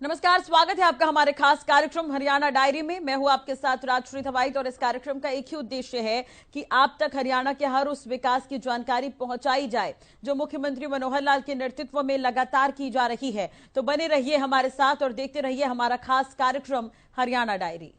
नमस्कार, स्वागत है आपका हमारे खास कार्यक्रम हरियाणा डायरी में। मैं हूं आपके साथ राजश्री थवाईत और इस कार्यक्रम का एक ही उद्देश्य है कि आप तक हरियाणा के हर उस विकास की जानकारी पहुंचाई जाए जो मुख्यमंत्री मनोहर लाल के नेतृत्व में लगातार की जा रही है। तो बने रहिए हमारे साथ और देखते रहिए हमारा खास कार्यक्रम हरियाणा डायरी।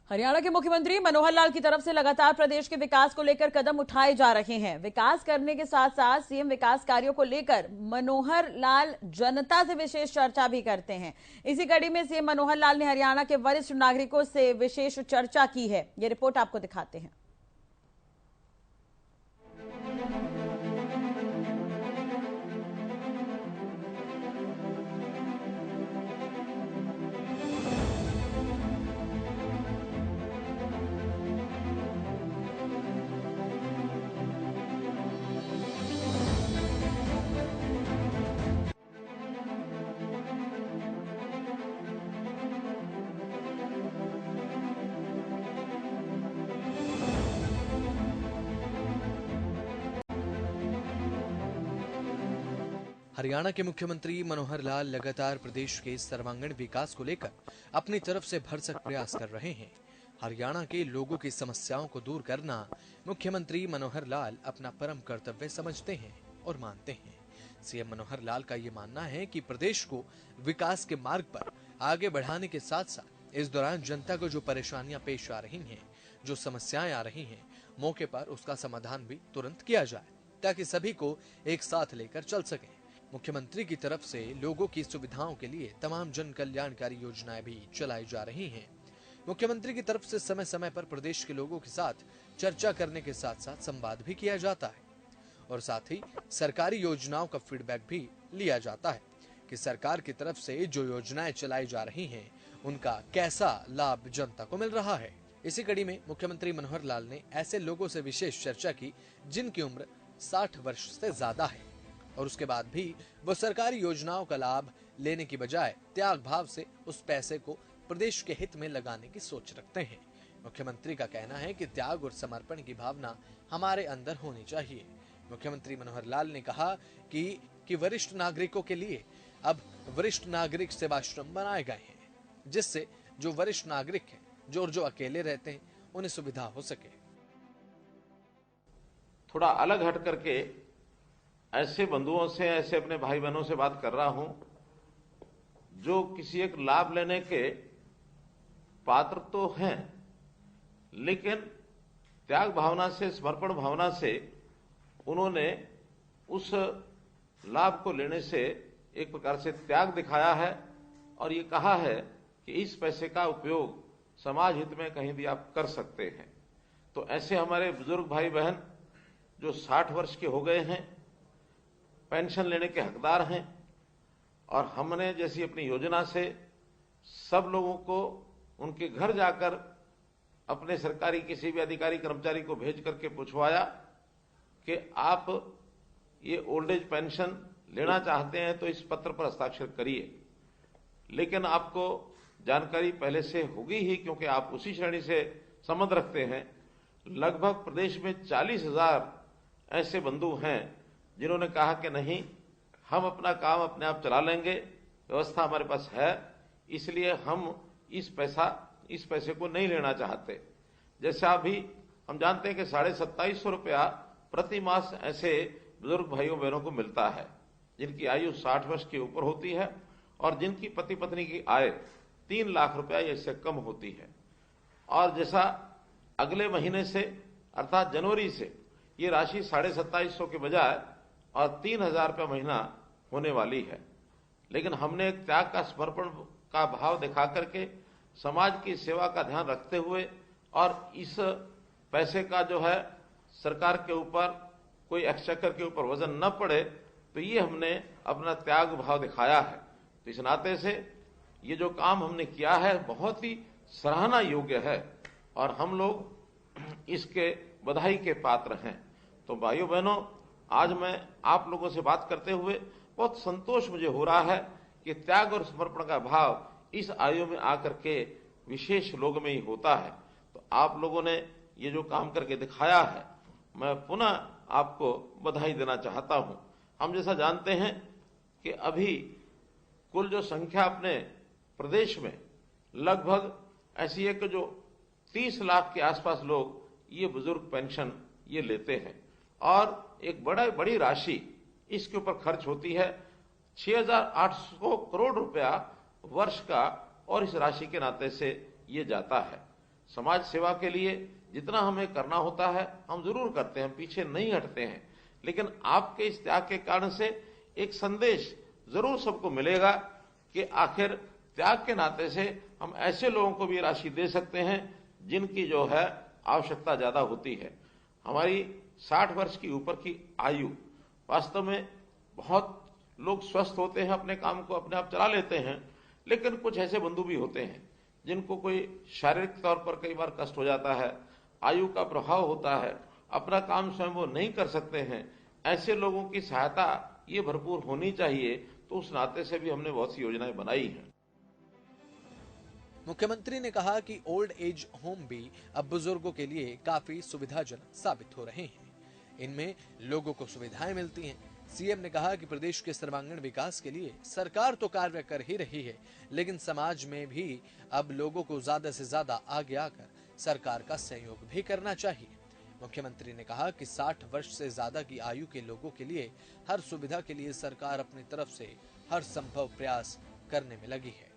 हरियाणा के मुख्यमंत्री मनोहर लाल की तरफ से लगातार प्रदेश के विकास को लेकर कदम उठाए जा रहे हैं। विकास करने के साथ साथ सीएम विकास कार्यों को लेकर मनोहर लाल जनता से विशेष चर्चा भी करते हैं। इसी कड़ी में सीएम मनोहर लाल ने हरियाणा के वरिष्ठ नागरिकों से विशेष चर्चा की है। ये रिपोर्ट आपको दिखाते हैं। हरियाणा के मुख्यमंत्री मनोहर लाल लगातार प्रदेश के सर्वांगीण विकास को लेकर अपनी तरफ से भरसक प्रयास कर रहे हैं। हरियाणा के लोगों की समस्याओं को दूर करना मुख्यमंत्री मनोहर लाल अपना परम कर्तव्य समझते हैं और मानते हैं। सीएम मनोहर लाल का ये मानना है कि प्रदेश को विकास के मार्ग पर आगे बढ़ाने के साथ साथ इस दौरान जनता को जो परेशानियां पेश आ रही हैं, जो समस्याएं आ रही हैं, मौके पर उसका समाधान भी तुरंत किया जाए ताकि सभी को एक साथ लेकर चल सके। मुख्यमंत्री की तरफ से लोगों की सुविधाओं के लिए तमाम जन कल्याणकारी योजनाएं भी चलाई जा रही हैं। मुख्यमंत्री की तरफ से समय समय पर प्रदेश के लोगों के साथ चर्चा करने के साथ साथ संवाद भी किया जाता है और साथ ही सरकारी योजनाओं का फीडबैक भी लिया जाता है कि सरकार की तरफ से जो योजनाएं चलाई जा रही हैं उनका कैसा लाभ जनता को मिल रहा है। इसी कड़ी में मुख्यमंत्री मनोहर लाल ने ऐसे लोगों से विशेष चर्चा की जिनकी उम्र 60 वर्ष से ज्यादा है और उसके बाद भी वो सरकारी योजनाओं का लाभ लेने की बजाय त्याग भाव से उस पैसे को प्रदेश के हित में लगाने की सोच रखते हैं। मुख्यमंत्री का कहना है कि त्याग और समर्पण की भावना हमारे अंदर होनी चाहिए। मुख्यमंत्री मनोहर लाल ने कहा कि वरिष्ठ नागरिकों के लिए अब वरिष्ठ नागरिक सेवाश्रम बनाए गए हैं, जिससे जो वरिष्ठ नागरिक हैं, जो अकेले रहते हैं, उन्हें सुविधा हो सके। थोड़ा अलग हट करके ऐसे बंधुओं से, ऐसे अपने भाई बहनों से बात कर रहा हूं जो किसी एक लाभ लेने के पात्र तो हैं, लेकिन त्याग भावना से, समर्पण भावना से उन्होंने उस लाभ को लेने से एक प्रकार से त्याग दिखाया है और ये कहा है कि इस पैसे का उपयोग समाज हित में कहीं भी आप कर सकते हैं। तो ऐसे हमारे बुजुर्ग भाई बहन जो 60 वर्ष के हो गए हैं, पेंशन लेने के हकदार हैं और हमने जैसी अपनी योजना से सब लोगों को उनके घर जाकर अपने सरकारी किसी भी अधिकारी कर्मचारी को भेज करके पूछवाया कि आप ये ओल्ड एज पेंशन लेना चाहते हैं तो इस पत्र पर हस्ताक्षर करिए। लेकिन आपको जानकारी पहले से होगी ही, क्योंकि आप उसी श्रेणी से संबंध रखते हैं। लगभग प्रदेश में 40,000 ऐसे बंधु हैं जिन्होंने कहा कि नहीं, हम अपना काम अपने आप चला लेंगे, व्यवस्था हमारे पास है, इसलिए हम इस पैसे को नहीं लेना चाहते। जैसे अभी हम जानते हैं कि 2750 रुपया प्रति मास ऐसे बुजुर्ग भाइयों बहनों को मिलता है जिनकी आयु 60 वर्ष के ऊपर होती है और जिनकी पति पत्नी की आय 3 लाख रुपया या इससे कम होती है। और जैसा अगले महीने से अर्थात जनवरी से ये राशि 2750 के बजाय और 3,000 रुपया महीना होने वाली है। लेकिन हमने एक त्याग का, समर्पण का भाव दिखा करके समाज की सेवा का ध्यान रखते हुए और इस पैसे का जो है सरकार के ऊपर कोई एक्सचेकर के ऊपर वजन न पड़े, तो ये हमने अपना त्याग भाव दिखाया है। तो इस नाते से ये जो काम हमने किया है बहुत ही सराहना योग्य है और हम लोग इसके बधाई के पात्र हैं। तो भाइयों बहनों, आज मैं आप लोगों से बात करते हुए बहुत संतोष मुझे हो रहा है कि त्याग और समर्पण का भाव इस आयु में आकर के विशेष लोग में ही होता है। तो आप लोगों ने ये जो काम करके दिखाया है, मैं पुनः आपको बधाई देना चाहता हूं। हम जैसा जानते हैं कि अभी कुल जो संख्या अपने प्रदेश में लगभग ऐसी है कि जो 30 लाख के आसपास लोग ये बुजुर्ग पेंशन ये लेते हैं और एक बड़ी राशि इसके ऊपर खर्च होती है, 6,800 करोड़ रुपया वर्ष का, और इस राशि के नाते से ये जाता है। समाज सेवा के लिए जितना हमें करना होता है हम जरूर करते हैं, पीछे नहीं हटते हैं, लेकिन आपके इस त्याग के कारण से एक संदेश जरूर सबको मिलेगा कि आखिर त्याग के नाते से हम ऐसे लोगों को भी राशि दे सकते हैं जिनकी जो है आवश्यकता ज्यादा होती है। हमारी 60 वर्ष की ऊपर की आयु, वास्तव में बहुत लोग स्वस्थ होते हैं, अपने काम को अपने आप चला लेते हैं, लेकिन कुछ ऐसे बंधु भी होते हैं जिनको कोई शारीरिक तौर पर कई बार कष्ट हो जाता है, आयु का प्रभाव होता है, अपना काम स्वयं वो नहीं कर सकते हैं। ऐसे लोगों की सहायता ये भरपूर होनी चाहिए, तो उस नाते से भी हमने बहुत सी योजनाएं बनाई हैं। मुख्यमंत्री ने कहा कि ओल्ड एज होम भी अब बुजुर्गों के लिए काफी सुविधाजनक साबित हो रहे हैं। इनमें लोगों को सुविधाएं मिलती हैं। सीएम ने कहा कि प्रदेश के सर्वांगीण विकास के लिए सरकार तो कार्य कर ही रही है, लेकिन समाज में भी अब लोगों को ज्यादा से ज्यादा आगे आकर सरकार का सहयोग भी करना चाहिए। मुख्यमंत्री ने कहा कि 60 वर्ष से ज्यादा की आयु के लोगों के लिए हर सुविधा के लिए सरकार अपनी तरफ से हर संभव प्रयास करने में लगी है।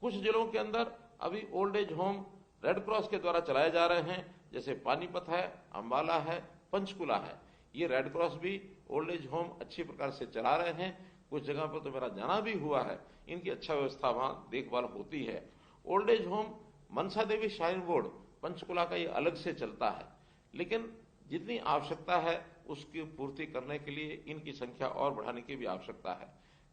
कुछ जिलों के अंदर अभी old age home red cross के द्वारा चलाए जा रहे हैं, जैसे पानीपत है, अंबाला है, पंचकुला है। ये रेड क्रॉस भी ओल्ड एज होम अच्छी प्रकार से चला रहे हैं। कुछ जगह पर तो मेरा जाना भी हुआ है, इनकी अच्छा व्यवस्था वहां देखभाल होती है। Old age home Mansa Devi shrine board Panchkula का ये अलग से चलता है, लेकिन जितनी आवश्यकता है उसकी पूर्ति करने के लिए इनकी संख्या और बढ़ाने की भी आवश्यकता है।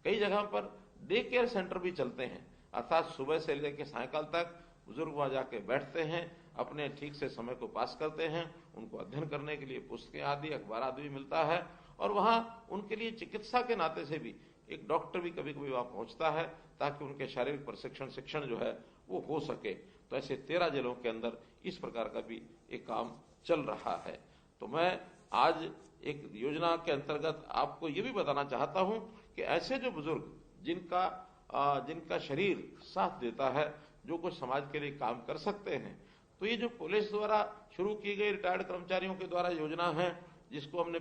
कई जगह पर डे केयर सेंटर भी चलते हैं, अर्थात सुबह से लेकर सायकाल तक बुजुर्ग वहां जाके बैठते हैं, अपने ठीक से समय को पास करते हैं, उनको अध्ययन करने के लिए पुस्तकें आदि अखबार आदि भी मिलता है, और वहां उनके लिए चिकित्सा के नाते से भी एक डॉक्टर भी कभी कभी वहां पहुंचता है ताकि उनके शारीरिक प्रशिक्षण शिक्षण जो है वो हो सके। तो ऐसे 13 जिलों के अंदर इस प्रकार का भी एक काम चल रहा है। तो मैं आज एक योजना के अंतर्गत आपको ये भी बताना चाहता हूं कि ऐसे जो बुजुर्ग जिनका शरीर साथ देता है, जो कुछ समाज के लिए काम कर सकते हैं, तो ये जो पुलिस द्वारा शुरू की गई रिटायर्ड कर्मचारियों के द्वारा योजना है, जिसको हमने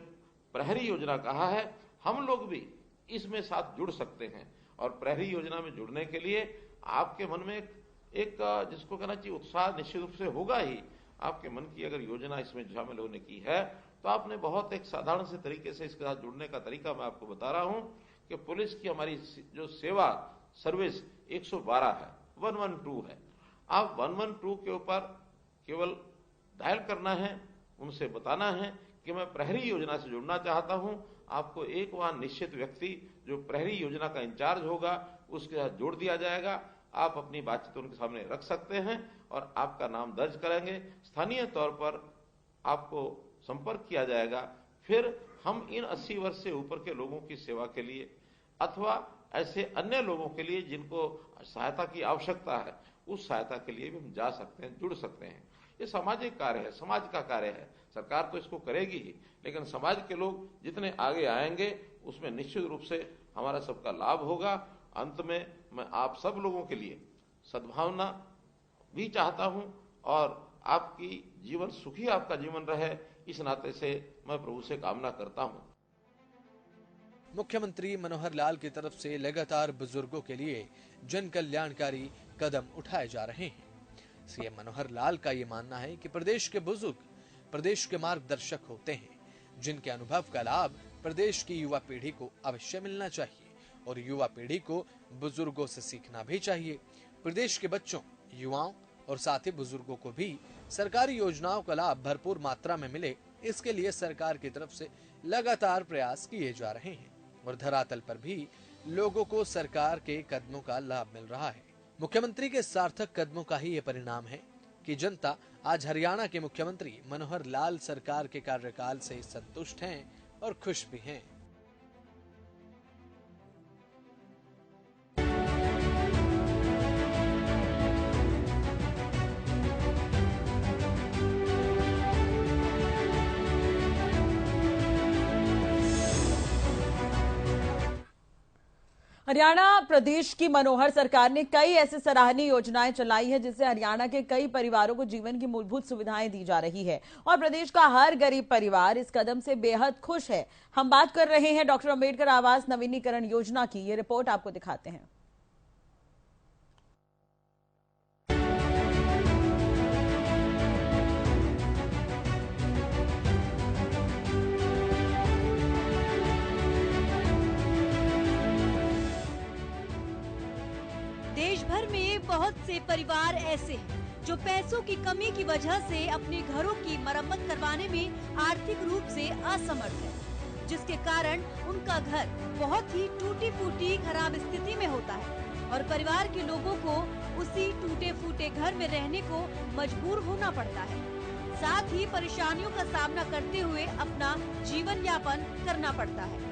प्रहरी योजना कहा है, हम लोग भी इसमें साथ जुड़ सकते हैं। और प्रहरी योजना में जुड़ने के लिए आपके मन में एक जिसको कहना चाहिए उत्साह निश्चित रूप से होगा ही। आपके मन की अगर योजना इसमें शामिल होने की है, तो आपने बहुत एक साधारण से तरीके से इसके साथ जुड़ने का तरीका मैं आपको बता रहा हूं कि पुलिस की हमारी जो सेवा सर्विस 112 है, 112 है। आप 112 के ऊपर केवल डायल करना है, उनसे बताना है कि मैं प्रहरी योजना से जुड़ना चाहता हूं। आपको एक वहां निश्चित व्यक्ति जो प्रहरी योजना का इंचार्ज होगा उसके साथ जोड़ दिया जाएगा। आप अपनी बातचीत उनके सामने रख सकते हैं और आपका नाम दर्ज करेंगे। स्थानीय तौर पर आपको संपर्क किया जाएगा। फिर हम इन 80 वर्ष से ऊपर के लोगों की सेवा के लिए अथवा ऐसे अन्य लोगों के लिए जिनको सहायता की आवश्यकता है, उस सहायता के लिए भी हम जा सकते हैं, जुड़ सकते हैं। ये सामाजिक कार्य है, समाज का कार्य है। सरकार तो इसको करेगी ही, लेकिन समाज के लोग जितने आगे आएंगे उसमें निश्चित रूप से हमारा सबका लाभ होगा। अंत में मैं आप सब लोगों के लिए सद्भावना भी चाहता हूं और आपकी जीवन सुखी आपका जीवन रहे, इस नाते से मैं प्रभु से कामना करता हूं। मुख्यमंत्री मनोहर लाल की तरफ से लगातार बुजुर्गों के लिए जन कल्याणकारी कदम उठाए जा रहे हैं। सीएम मनोहर लाल का ये मानना है कि प्रदेश के बुजुर्ग प्रदेश के मार्गदर्शक होते हैं, जिनके अनुभव का लाभ प्रदेश की युवा पीढ़ी को अवश्य मिलना चाहिए और युवा पीढ़ी को बुजुर्गों से सीखना भी चाहिए। प्रदेश के बच्चों, युवाओं और साथ ही बुजुर्गों को भी सरकारी योजनाओं का लाभ भरपूर मात्रा में मिले, इसके लिए सरकार की तरफ से लगातार प्रयास किए जा रहे हैं और धरातल पर भी लोगों को सरकार के कदमों का लाभ मिल रहा है। मुख्यमंत्री के सार्थक कदमों का ही ये परिणाम है कि जनता आज हरियाणा के मुख्यमंत्री मनोहर लाल सरकार के कार्यकाल से संतुष्ट हैं और खुश भी हैं। हरियाणा प्रदेश की मनोहर सरकार ने कई ऐसी सराहनीय योजनाएं चलाई है जिससे हरियाणा के कई परिवारों को जीवन की मूलभूत सुविधाएं दी जा रही है और प्रदेश का हर गरीब परिवार इस कदम से बेहद खुश है। हम बात कर रहे हैं डॉक्टर अंबेडकर आवास नवीनीकरण योजना की। ये रिपोर्ट आपको दिखाते हैं। देश भर में बहुत से परिवार ऐसे हैं जो पैसों की कमी की वजह से अपने घरों की मरम्मत करवाने में आर्थिक रूप से असमर्थ है, जिसके कारण उनका घर बहुत ही टूटी फूटी खराब स्थिति में होता है और परिवार के लोगों को उसी टूटे फूटे घर में रहने को मजबूर होना पड़ता है। साथ ही परेशानियों का सामना करते हुए अपना जीवन यापन करना पड़ता है।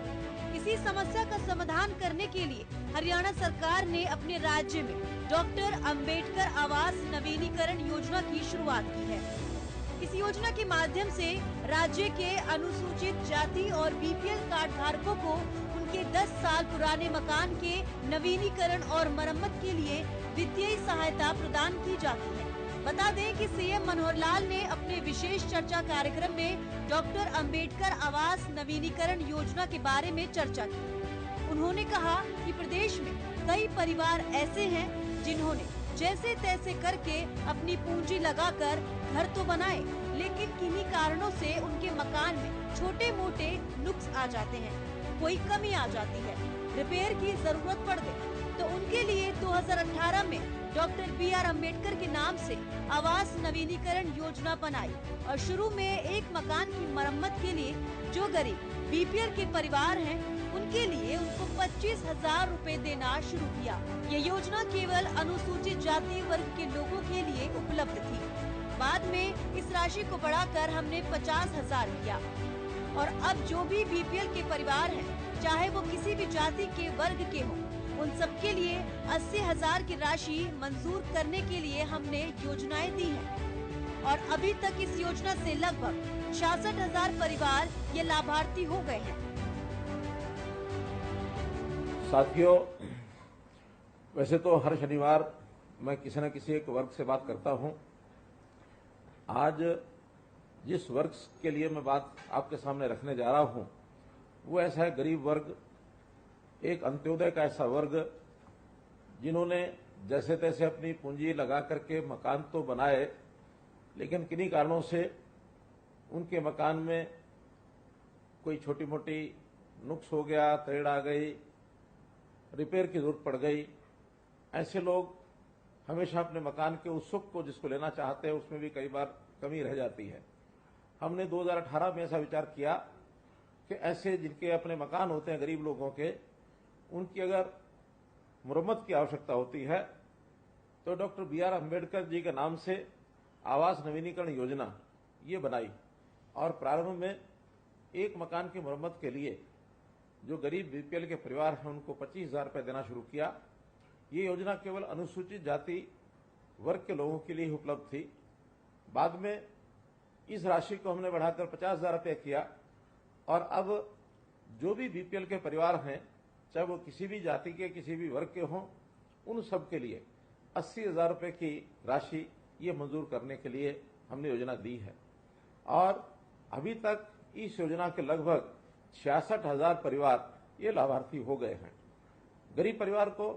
इसी समस्या का समाधान करने के लिए हरियाणा सरकार ने अपने राज्य में डॉक्टर अंबेडकर आवास नवीनीकरण योजना की शुरुआत की है। इस योजना के माध्यम से राज्य के अनुसूचित जाति और बीपीएल कार्ड धारकों को उनके 10 साल पुराने मकान के नवीनीकरण और मरम्मत के लिए वित्तीय सहायता प्रदान की जाती है। बता दें कि सीएम मनोहर लाल ने अपने विशेष चर्चा कार्यक्रम में डॉक्टर अंबेडकर आवास नवीनीकरण योजना के बारे में चर्चा की। उन्होंने कहा कि प्रदेश में कई परिवार ऐसे हैं जिन्होंने जैसे तैसे करके अपनी पूंजी लगाकर घर तो बनाए, लेकिन किन्हीं कारणों से उनके मकान में छोटे मोटे नुक्स आ जाते हैं, कोई कमी आ जाती है, रिपेयर की जरूरत पड़ गई, तो उनके लिए 2018 में डॉक्टर BR अम्बेडकर के नाम से आवास नवीनीकरण योजना बनाई और शुरू में एक मकान की मरम्मत के लिए जो गरीब बीपीएल के परिवार हैं उनके लिए उनको 25,000 रुपए देना शुरू किया। ये योजना केवल अनुसूचित जाति वर्ग के लोगों के लिए उपलब्ध थी। बाद में इस राशि को बढ़ाकर हमने 50,000 किया और अब जो भी बीपीएल के परिवार हैं, चाहे वो किसी भी जाति के वर्ग के हों, उन सबके लिए 80,000 की राशि मंजूर करने के लिए हमने योजनाएं दी हैं और अभी तक इस योजना से लगभग 66,000 परिवार ये लाभार्थी हो गए हैं। साथियों, वैसे तो हर शनिवार मैं किसी न किसी एक वर्ग से बात करता हूं। आज जिस वर्ग के लिए मैं बात आपके सामने रखने जा रहा हूं वो ऐसा है गरीब वर्ग, एक अंत्योदय का ऐसा वर्ग जिन्होंने जैसे तैसे अपनी पूंजी लगा करके मकान तो बनाए, लेकिन किन्हीं कारणों से उनके मकान में कोई छोटी मोटी नुक्स हो गया, तरेड़ आ गई, रिपेयर की जरूरत पड़ गई। ऐसे लोग हमेशा अपने मकान के उस सुख को जिसको लेना चाहते हैं उसमें भी कई बार कमी रह जाती है। हमने 2018 में ऐसा विचार किया कि ऐसे जिनके अपने मकान होते हैं गरीब लोगों के, उनकी अगर मुरम्मत की आवश्यकता होती है तो डॉक्टर BR अम्बेडकर जी के नाम से आवास नवीनीकरण योजना ये बनाई और प्रारंभ में एक मकान की मुरम्मत के लिए जो गरीब बीपीएल के परिवार हैं उनको 25,000 रुपये देना शुरू किया। ये योजना केवल अनुसूचित जाति वर्ग के लोगों के लिए ही उपलब्ध थी। बाद में इस राशि को हमने बढ़ाकर 50,000 रुपये किया और अब जो भी बीपीएल के परिवार हैं, चाहे वो किसी भी जाति के किसी भी वर्ग के हों, उन सब के लिए 80,000 रुपये की राशि ये मंजूर करने के लिए हमने योजना दी है और अभी तक इस योजना के लगभग 66,000 परिवार ये लाभार्थी हो गए हैं। गरीब परिवार को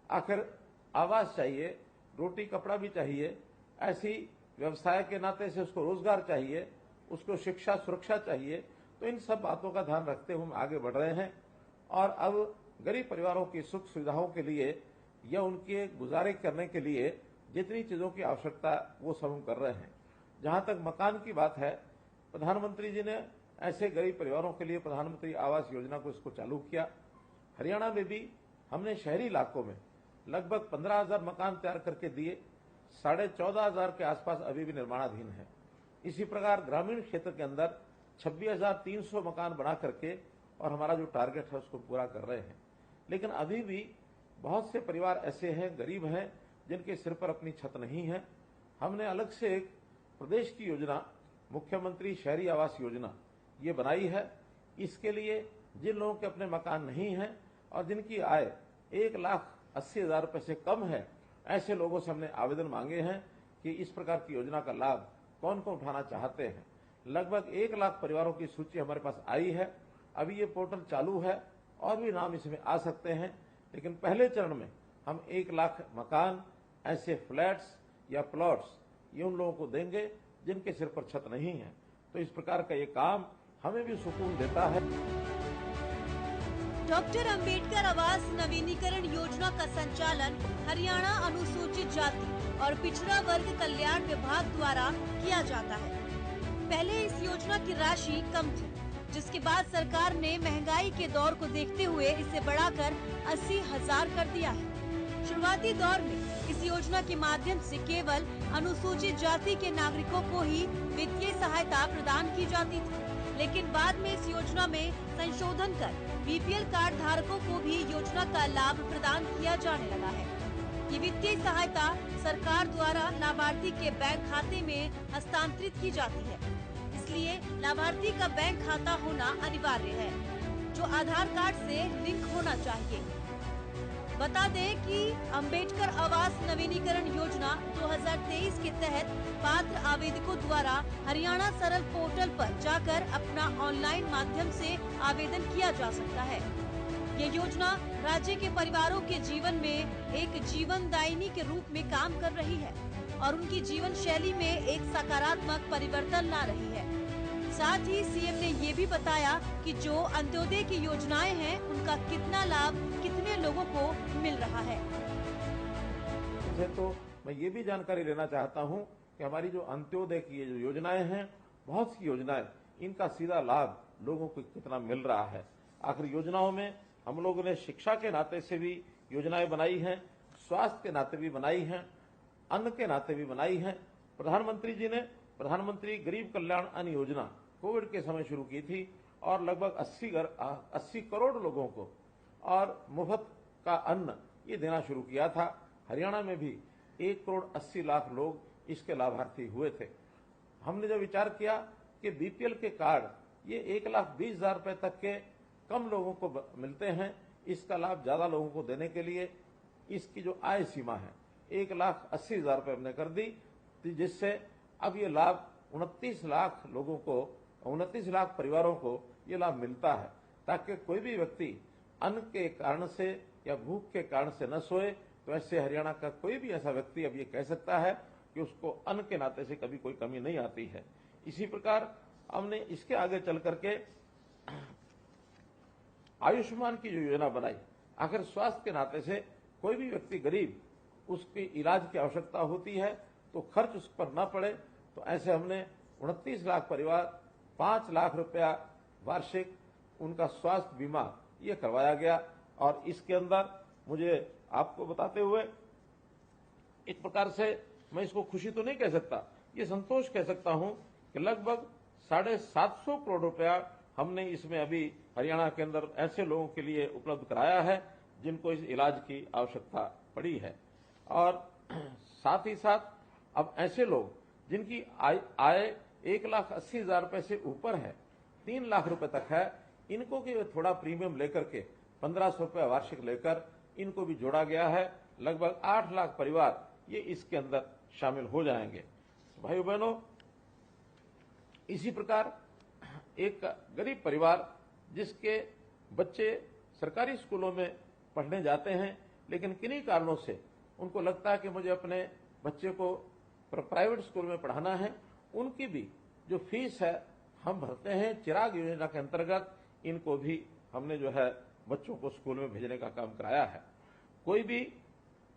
आखिर आवास चाहिए, रोटी कपड़ा भी चाहिए, ऐसी व्यवसाय के नाते से उसको रोजगार चाहिए, उसको शिक्षा सुरक्षा चाहिए। तो इन सब बातों का ध्यान रखते हुए हम आगे बढ़ रहे हैं और अब गरीब परिवारों की सुख सुविधाओं के लिए या उनके गुजारे करने के लिए जितनी चीजों की आवश्यकता वो सब हम कर रहे हैं। जहां तक मकान की बात है, प्रधानमंत्री जी ने ऐसे गरीब परिवारों के लिए प्रधानमंत्री आवास योजना को इसको चालू किया। हरियाणा में भी हमने शहरी इलाकों में लगभग 15,000 मकान तैयार करके दिए, 14,500 के आसपास अभी भी निर्माणाधीन है। इसी प्रकार ग्रामीण क्षेत्र के अंदर 26,300 मकान बना करके और हमारा जो टारगेट है उसको पूरा कर रहे हैं। लेकिन अभी भी बहुत से परिवार ऐसे हैं, गरीब हैं, जिनके सिर पर अपनी छत नहीं है। हमने अलग से एक प्रदेश की योजना मुख्यमंत्री शहरी आवास योजना ये बनाई है। इसके लिए जिन लोगों के अपने मकान नहीं हैं और जिनकी आय 1,80,000 रुपए से कम है, ऐसे लोगों से हमने आवेदन मांगे हैं कि इस प्रकार की योजना का लाभ कौन कौन उठाना चाहते हैं। लगभग 1 लाख परिवारों की सूची हमारे पास आई है। अभी ये पोर्टल चालू है और भी नाम इसमें आ सकते हैं, लेकिन पहले चरण में हम 1 लाख मकान, ऐसे फ्लैट्स या प्लॉट्स ये उन लोगों को देंगे जिनके सिर पर छत नहीं है। तो इस प्रकार का ये काम हमें भी सुकून देता है। डॉक्टर अंबेडकर आवास नवीनीकरण योजना का संचालन हरियाणा अनुसूचित जाति और पिछड़ा वर्ग कल्याण विभाग द्वारा किया जाता है। पहले इस योजना की राशि कम थी, जिसके बाद सरकार ने महंगाई के दौर को देखते हुए इसे बढ़ाकर 80,000 कर दिया है। शुरुआती दौर में इस योजना के माध्यम से केवल अनुसूचित जाति के नागरिकों को ही वित्तीय सहायता प्रदान की जाती थी, लेकिन बाद में इस योजना में संशोधन कर बीपीएल कार्ड धारकों को भी योजना का लाभ प्रदान किया जाने लगा है। ये वित्तीय सहायता सरकार द्वारा लाभार्थी के बैंक खाते में हस्तांतरित की जाती है, इसलिए लाभार्थी का बैंक खाता होना अनिवार्य है, जो आधार कार्ड से लिंक होना चाहिए। बता दें कि अंबेडकर आवास नवीनीकरण योजना 2023 के तहत पात्र आवेदकों द्वारा हरियाणा सरल पोर्टल पर जाकर अपना ऑनलाइन माध्यम से आवेदन किया जा सकता है। ये योजना राज्य के परिवारों के जीवन में एक जीवनदायिनी के रूप में काम कर रही है और उनकी जीवन शैली में एक सकारात्मक परिवर्तन ला रही है। साथ ही सीएम ने ये भी बताया कि जो अंत्योदय की योजनाएं हैं, उनका कितना लाभ कितने लोगों को मिल रहा है। तो मैं ये भी जानकारी लेना चाहता हूं कि हमारी जो अंत्योदय की जो योजनाएं हैं, बहुत सी योजनाएं, इनका सीधा लाभ लोगों को कितना मिल रहा है। आखिर योजनाओं में हम लोगों ने शिक्षा के नाते से भी योजनाएं बनाई हैं, स्वास्थ्य के नाते भी बनाई हैं, अन्न के नाते भी बनाई हैं। प्रधानमंत्री जी ने प्रधानमंत्री गरीब कल्याण अन्न योजना कोविड के समय शुरू की थी और लगभग 80 करोड़ लोगों को और मुफ्त का अन्न ये देना शुरू किया था। हरियाणा में भी 1,80,00,000 लोग इसके लाभार्थी हुए थे। हमने जब विचार किया कि बीपीएल के कार्ड ये 1,20,000 रुपए तक के कम लोगों को मिलते हैं, इसका लाभ ज्यादा लोगों को देने के लिए इसकी जो आय सीमा है 1,80,000 रुपए हमने कर दी, जिससे अब ये लाभ 29 लाख लोगों को, 29 लाख परिवारों को ये लाभ मिलता है, ताकि कोई भी व्यक्ति अन्न के कारण से या भूख के कारण से न सोए। तो ऐसे हरियाणा का कोई भी ऐसा व्यक्ति अब ये कह सकता है कि उसको अन्न के नाते से कभी कोई कमी नहीं आती है। इसी प्रकार हमने इसके आगे चल करके आयुष्मान की जो योजना बनाई, आखिर स्वास्थ्य के नाते से कोई भी व्यक्ति गरीब, उसके इलाज की आवश्यकता होती है तो खर्च उस पर न पड़े, तो ऐसे हमने 29 लाख परिवार 5 लाख रुपया वार्षिक उनका स्वास्थ्य बीमा ये करवाया गया। और इसके अंदर मुझे आपको बताते हुए एक प्रकार से मैं इसको खुशी तो नहीं कह सकता, ये संतोष कह सकता हूं कि लगभग 750 करोड़ रुपया हमने इसमें अभी हरियाणा के अंदर ऐसे लोगों के लिए उपलब्ध कराया है जिनको इस इलाज की आवश्यकता पड़ी है। और साथ ही साथ अब ऐसे लोग जिनकी आय 1,80,000 रुपए से ऊपर है, 3 लाख रुपए तक है, इनको भी थोड़ा प्रीमियम लेकर के 1,500 रुपए वार्षिक लेकर इनको भी जोड़ा गया है। लगभग 8 लाख परिवार ये इसके अंदर शामिल हो जाएंगे। भाइयों बहनों, इसी प्रकार एक गरीब परिवार जिसके बच्चे सरकारी स्कूलों में पढ़ने जाते हैं, लेकिन किन्हीं कारणों से उनको लगता है कि मुझे अपने बच्चे को प्राइवेट स्कूल में पढ़ाना है, उनकी भी जो फीस है हम भरते हैं। चिराग योजना के अंतर्गत इनको भी हमने जो है बच्चों को स्कूल में भेजने का काम कराया है। कोई भी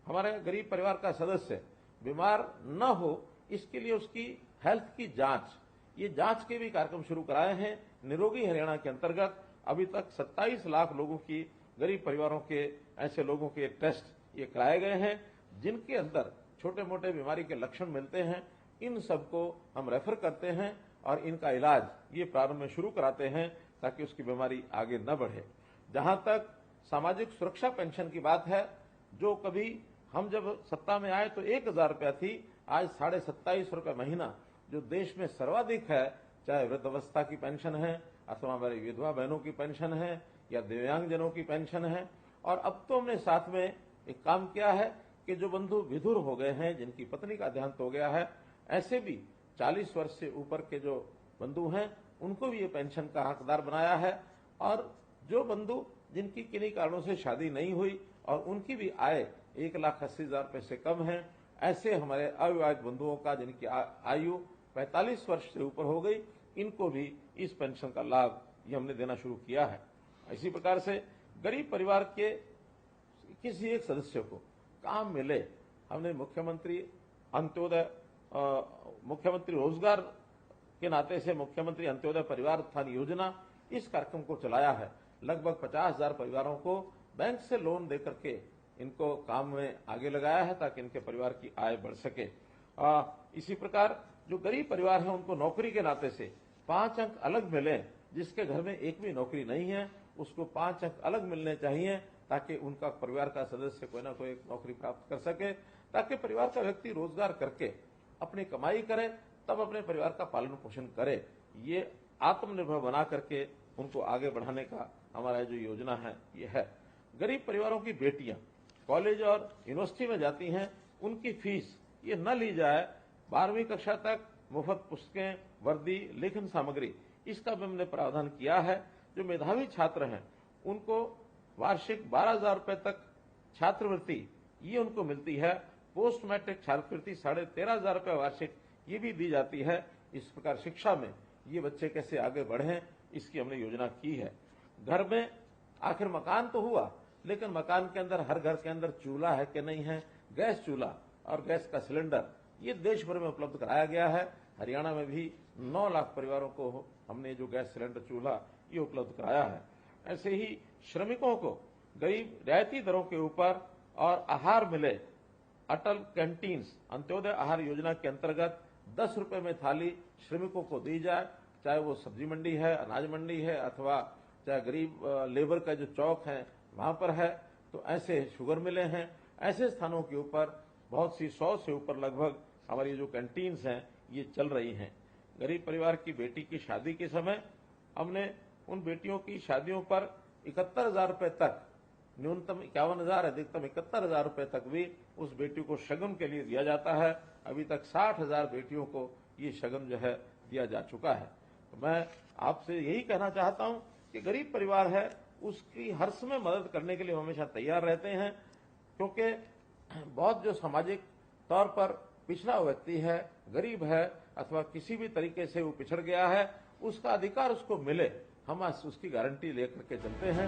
हमारे गरीब परिवार का सदस्य बीमार न हो, इसके लिए उसकी हेल्थ की जांच, ये जांच के भी कार्यक्रम शुरू कराए हैं। निरोगी हरियाणा के अंतर्गत अभी तक 27 लाख लोगों की, गरीब परिवारों के ऐसे लोगों के टेस्ट ये कराए गए हैं जिनके अंदर छोटे मोटे बीमारी के लक्षण मिलते हैं। इन सबको हम रेफर करते हैं और इनका इलाज ये प्रारंभ में शुरू कराते हैं ताकि उसकी बीमारी आगे न बढ़े। जहां तक सामाजिक सुरक्षा पेंशन की बात है, जो कभी हम जब सत्ता में आए तो 1,000 रुपया थी, आज 27.5 रुपये महीना जो देश में सर्वाधिक है, चाहे वृद्धावस्था की पेंशन है अथवा हमारी विधवा बहनों की पेंशन है या दिव्यांगजनों की पेंशन है। और अब तो हमने साथ में एक काम किया है कि जो बंधु विधुर हो गए हैं, जिनकी पत्नी का देहांत हो गया है, ऐसे भी 40 वर्ष से ऊपर के जो बंधु हैं उनको भी ये पेंशन का हकदार बनाया है। और जो बंधु जिनकी किन्हीं कारणों से शादी नहीं हुई और उनकी भी आय 1,80,000 रुपए से कम है, ऐसे हमारे अविवाहित बंधुओं का जिनकी आयु 45 वर्ष से ऊपर हो गई, इनको भी इस पेंशन का लाभ ये हमने देना शुरू किया है। इसी प्रकार से गरीब परिवार के किसी एक सदस्य को काम मिले, हमने मुख्यमंत्री रोजगार के नाते से मुख्यमंत्री अंत्योदय परिवार उत्थान योजना इस कार्यक्रम को चलाया है। लगभग 50,000 परिवारों को बैंक से लोन देकर के इनको काम में आगे लगाया है ताकि इनके परिवार की आय बढ़ सके। इसी प्रकार जो गरीब परिवार है उनको नौकरी के नाते से 5 अंक अलग मिले। जिसके घर में एक भी नौकरी नहीं है उसको 5 अंक अलग मिलने चाहिए ताकि उनका परिवार का सदस्य कोई ना कोई नौकरी प्राप्त कर सके, ताकि परिवार का व्यक्ति रोजगार करके अपनी कमाई करे, तब अपने परिवार का पालन पोषण करे। ये आत्मनिर्भर बना करके उनको आगे बढ़ाने का हमारा जो योजना है ये है। गरीब परिवारों की बेटियां कॉलेज और यूनिवर्सिटी में जाती हैं, उनकी फीस ये न ली जाए। 12वीं कक्षा तक मुफ्त पुस्तकें, वर्दी, लेखन सामग्री, इसका भी हमने प्रावधान किया है। जो मेधावी छात्र हैं उनको वार्षिक 12,000 रुपए तक छात्रवृत्ति ये उनको मिलती है। पोस्ट मैट्रिक छात्रवृत्ति 13,500 रुपए वार्षिक ये भी दी जाती है। इस प्रकार शिक्षा में ये बच्चे कैसे आगे बढ़ें, इसकी हमने योजना की है। घर में आखिर मकान तो हुआ, लेकिन मकान के अंदर हर घर के अंदर चूल्हा है कि नहीं है, गैस चूल्हा और गैस का सिलेंडर ये देश भर में उपलब्ध कराया गया है। हरियाणा में भी 9 लाख परिवारों को हमने जो गैस सिलेंडर चूल्हा ये उपलब्ध कराया है। ऐसे ही श्रमिकों को गरीब रियायती दरों के ऊपर और आहार मिले। अटल कैंटीन्स अंत्योदय आहार योजना के अंतर्गत 10 रुपए में थाली श्रमिकों को दी जाए, चाहे वो सब्जी मंडी है, अनाज मंडी है, अथवा चाहे गरीब लेबर का जो चौक है वहां पर है। तो ऐसे शुगर मिले हैं, ऐसे स्थानों के ऊपर बहुत सी 100 से ऊपर लगभग हमारी जो कैंटीन्स हैं ये चल रही हैं। गरीब परिवार की बेटी की शादी के समय हमने उन बेटियों की शादियों पर 71,000 रुपए तक, न्यूनतम 51,000, अधिकतम 71,000 रुपए तक भी उस बेटी को शगुन के लिए दिया जाता है। अभी तक 60,000 बेटियों को ये शगुन जो है दिया जा चुका है। तो मैं आपसे यही कहना चाहता हूं कि गरीब परिवार है उसकी हर समय मदद करने के लिए हमेशा तैयार रहते हैं, क्योंकि बहुत जो सामाजिक तौर पर पिछड़ा व्यक्ति है, गरीब है, अथवा किसी भी तरीके से वो पिछड़ गया है, उसका अधिकार उसको मिले, हम उसकी गारंटी लेकर के चलते हैं।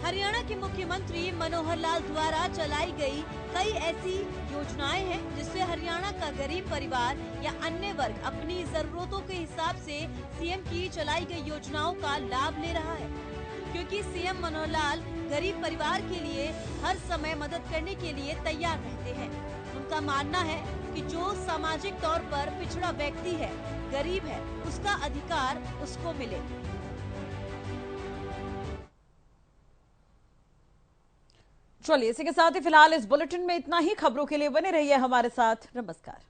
हरियाणा के मुख्यमंत्री मनोहर लाल द्वारा चलाई गई कई ऐसी योजनाएं हैं जिससे हरियाणा का गरीब परिवार या अन्य वर्ग अपनी जरूरतों के हिसाब से सीएम की चलाई गई योजनाओं का लाभ ले रहा है, क्योंकि सीएम मनोहर लाल गरीब परिवार के लिए हर समय मदद करने के लिए तैयार रहते हैं। उनका मानना है कि जो सामाजिक तौर पर पिछड़ा व्यक्ति है, गरीब है, उसका अधिकार उसको मिले। चलिए इसी के साथ ही फिलहाल इस बुलेटिन में इतना ही। खबरों के लिए बने रहिए हमारे साथ। नमस्कार।